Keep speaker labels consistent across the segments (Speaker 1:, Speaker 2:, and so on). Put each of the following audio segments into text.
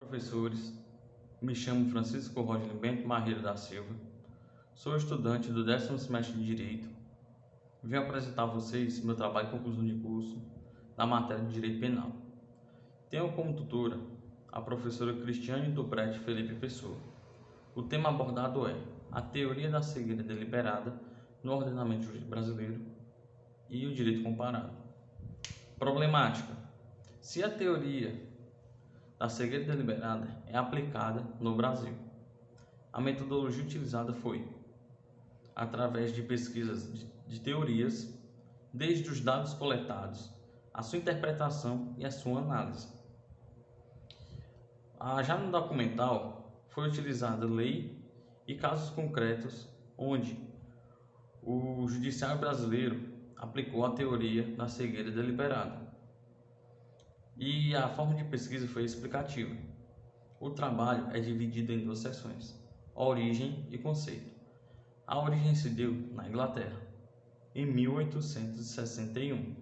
Speaker 1: Professores, me chamo Francisco Roger Bento Marreiro da Silva, sou estudante do 10º semestre de Direito. Venho apresentar a vocês meu trabalho de conclusão de curso na matéria de Direito Penal. Tenho como tutora a professora Cristiane Dubrete Felipe Pessoa. O tema abordado é a teoria da cegueira deliberada no ordenamento jurídico brasileiro e o direito comparado. Problemática: se a teoria da cegueira deliberada é aplicada no Brasil, a metodologia utilizada foi através de pesquisas de teorias, desde os dados coletados, a sua interpretação e a sua análise. Já no documental foi utilizada lei e casos concretos onde o judiciário brasileiro aplicou a teoria da cegueira deliberada. E a forma de pesquisa foi explicativa. O trabalho é dividido em duas seções: origem e conceito. A origem se deu na Inglaterra, em 1861.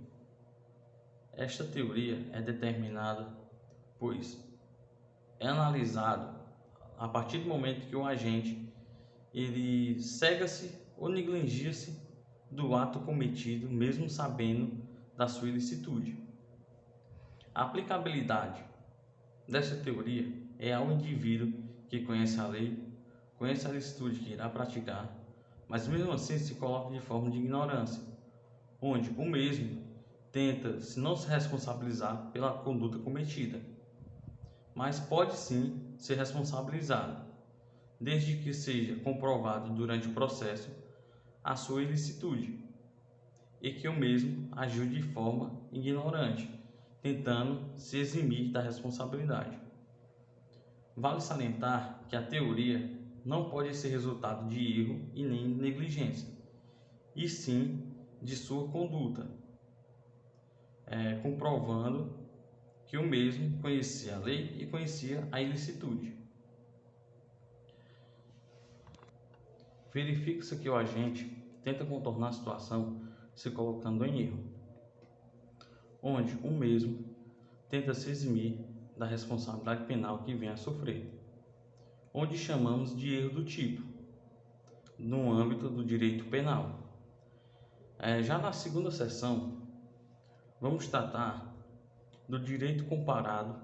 Speaker 1: Esta teoria é determinada, pois é analisado a partir do momento que o agente ele cega-se ou negligia-se do ato cometido, mesmo sabendo da sua ilicitude. A aplicabilidade desta teoria é ao indivíduo que conhece a lei, conhece a ilicitude que irá praticar, mas mesmo assim se coloca de forma de ignorância, onde o mesmo tenta não se responsabilizar pela conduta cometida, mas pode sim ser responsabilizado, desde que seja comprovado durante o processo a sua ilicitude e que o mesmo agiu de forma ignorante, tentando se eximir da responsabilidade. Vale salientar que a teoria não pode ser resultado de erro e nem negligência, e sim de sua conduta, comprovando que o mesmo conhecia a lei e conhecia a ilicitude. Verifica-se que o agente tenta contornar a situação se colocando em erro, onde o mesmo tenta se eximir da responsabilidade penal que vem a sofrer, onde chamamos de erro do tipo, no âmbito do direito penal. Já na segunda seção, vamos tratar do direito comparado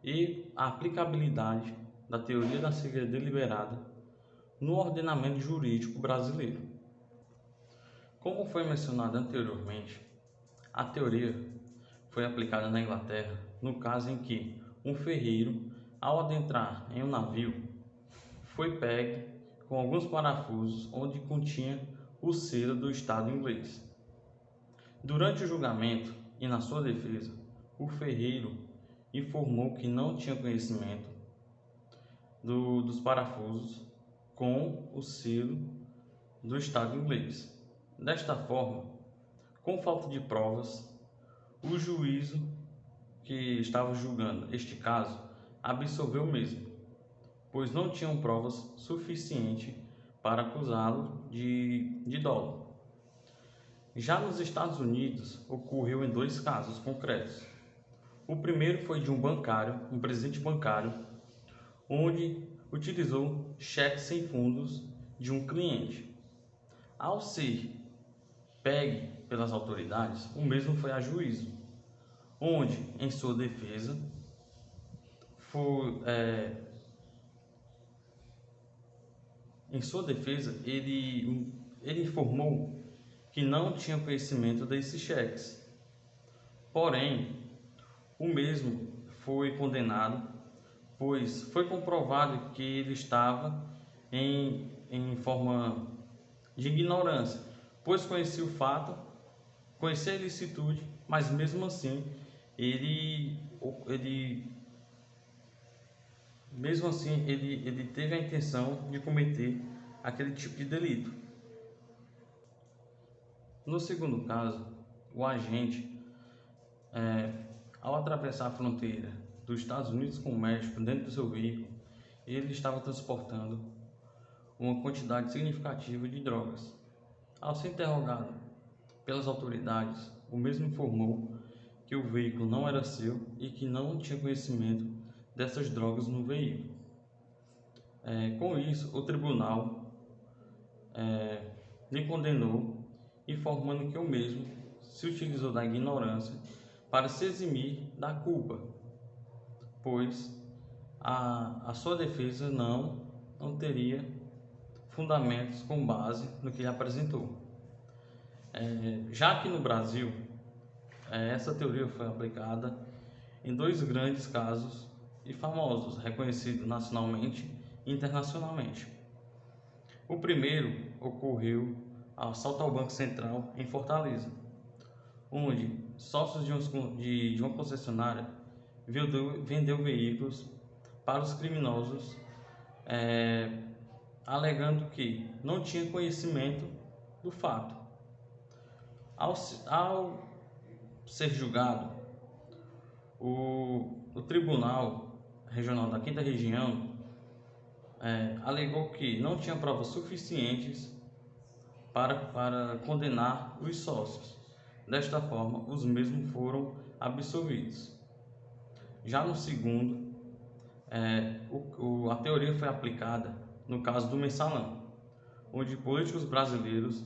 Speaker 1: e a aplicabilidade da teoria da cegueira deliberada no ordenamento jurídico brasileiro. Como foi mencionado anteriormente, a teoria foi aplicada na Inglaterra no caso em que um ferreiro, ao adentrar em um navio, foi pego com alguns parafusos onde continha o selo do Estado inglês. Durante o julgamento e na sua defesa, o ferreiro informou que não tinha conhecimento dos parafusos com o selo do Estado inglês. Desta forma, com falta de provas, o juízo que estava julgando este caso absolveu o mesmo, pois não tinham provas suficientes para acusá-lo de dolo. Já nos Estados Unidos, ocorreu em dois casos concretos. O primeiro foi de um presidente bancário, onde utilizou cheques sem fundos de um cliente. Ao ser pegue pelas autoridades, o mesmo foi a juízo, onde, em sua defesa, ele informou que não tinha conhecimento desses cheques. Porém, o mesmo foi condenado, pois foi comprovado que ele estava em forma de ignorância, pois conhecia o fato, conhecia a ilicitude, mas mesmo assim ele teve a intenção de cometer aquele tipo de delito. No segundo caso, o agente, ao atravessar a fronteira dos Estados Unidos com o México dentro do seu veículo, ele estava transportando uma quantidade significativa de drogas. Ao ser interrogado pelas autoridades, o mesmo informou que o veículo não era seu e que não tinha conhecimento dessas drogas no veículo. Com isso, o tribunal lhe condenou, informando que o mesmo se utilizou da ignorância para se eximir da culpa, pois a sua defesa não teria fundamentos com base no que ele apresentou. Já que no Brasil, essa teoria foi aplicada em dois grandes casos e famosos, reconhecidos nacionalmente e internacionalmente. O primeiro ocorreu ao assalto ao Banco Central em Fortaleza, onde sócios de uma concessionária vendeu veículos para os criminosos, alegando que não tinha conhecimento do fato. Ao ser julgado, o Tribunal Regional da 5ª Região alegou que não tinha provas suficientes para condenar os sócios. Desta forma, os mesmos foram absolvidos. Já no segundo, a teoria foi aplicada no caso do Mensalão, onde políticos brasileiros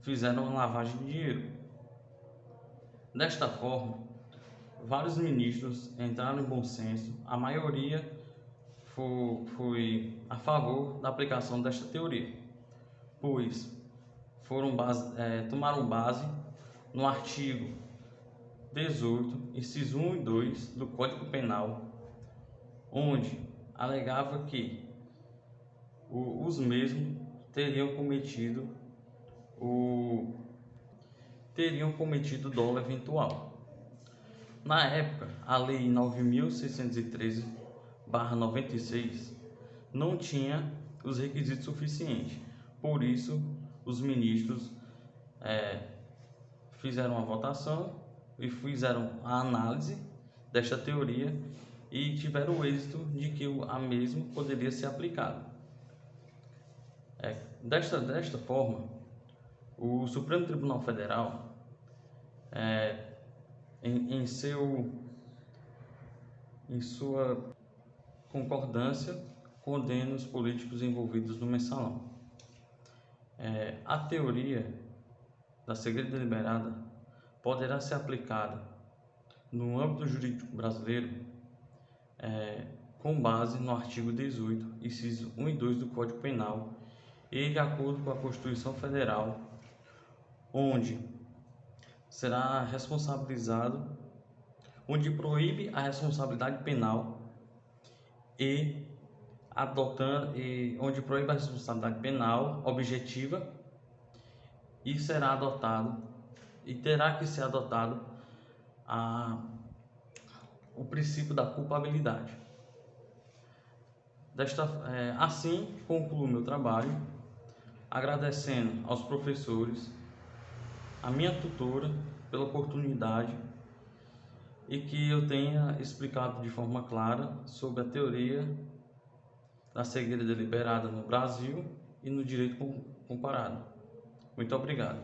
Speaker 1: fizeram uma lavagem de dinheiro. Desta forma, vários ministros entraram em bom senso, a maioria foi a favor da aplicação desta teoria, pois tomaram base no artigo 18, inciso 1 e 2 do Código Penal, onde alegava que os mesmos teriam cometido dolo eventual. Na época, a Lei 9.613/96 não tinha os requisitos suficientes. Por isso, os ministros fizeram a votação e fizeram a análise desta teoria e tiveram o êxito de que a mesma poderia ser aplicada. Desta forma, o Supremo Tribunal Federal, em sua concordância, condena os políticos envolvidos no Mensalão. A teoria da segredo deliberada poderá ser aplicada no âmbito jurídico brasileiro com base no artigo 18, inciso 1 e 2 do Código Penal e de acordo com a Constituição Federal, onde será responsabilizado, onde proíbe a responsabilidade penal onde proíbe a responsabilidade penal objetiva e terá que ser adotado o princípio da culpabilidade. Assim concluo meu trabalho, agradecendo aos professores, a minha tutora pela oportunidade e que eu tenha explicado de forma clara sobre a teoria da cegueira deliberada no Brasil e no direito comparado. Muito obrigado.